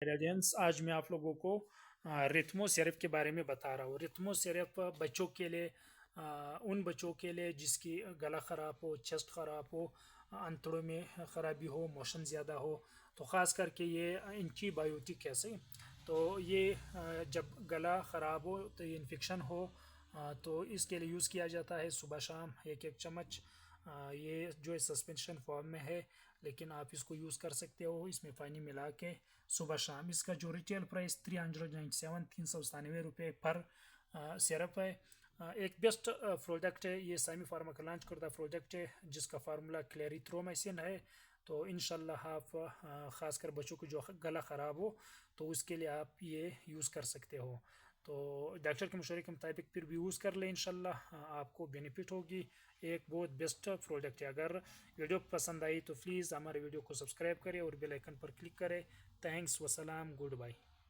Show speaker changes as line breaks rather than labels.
Ingredients आज मैं आप लोगों को रिथमो सिरप के बारे में बता रहा हूँ। रिथमो सिरप बच्चों के लिए, उन बच्चों के लिए जिसकी गला ख़राब हो, चेस्ट ख़राब हो, अंतड़ों में ख़राबी हो, मोशन ज़्यादा हो, तो ख़ास करके ये एंटीबायोटिक है सही। तो ये जब गला ख़राब हो तो ये इन्फेक्शन हो, तो इसके लिए यूज़ किया जाता है सुबह शाम एक एक चम्मच। ये जो है सस्पेंशन फॉर्म में है, लेकिन आप इसको यूज़ कर सकते हो इसमें पानी मिला के सुबह शाम। इसका जो रिटेल प्राइस 397 ₹397 पर सिरप है। एक बेस्ट प्रोडक्ट है ये, सामी फार्मा का लॉन्च करता प्रोडक्ट है जिसका फार्मूला क्लेरिथ्रोमाइसिन है। तो इंशाल्लाह आप ख़ासकर बच्चों को जो गला ख़राब हो तो उसके लिए आप ये यूज़ कर सकते हो। तो डॉक्टर के मशवरे के मुताबिक फिर भी यूज़ कर ले, इंशाल्लाह आपको बेनिफिट होगी। एक बहुत बेस्ट प्रोडक्ट है। अगर वीडियो पसंद आई तो प्लीज़ हमारे वीडियो को सब्सक्राइब करें और बेल आइकन पर क्लिक करें। थैंक्स, वसलाम, गुड बाय।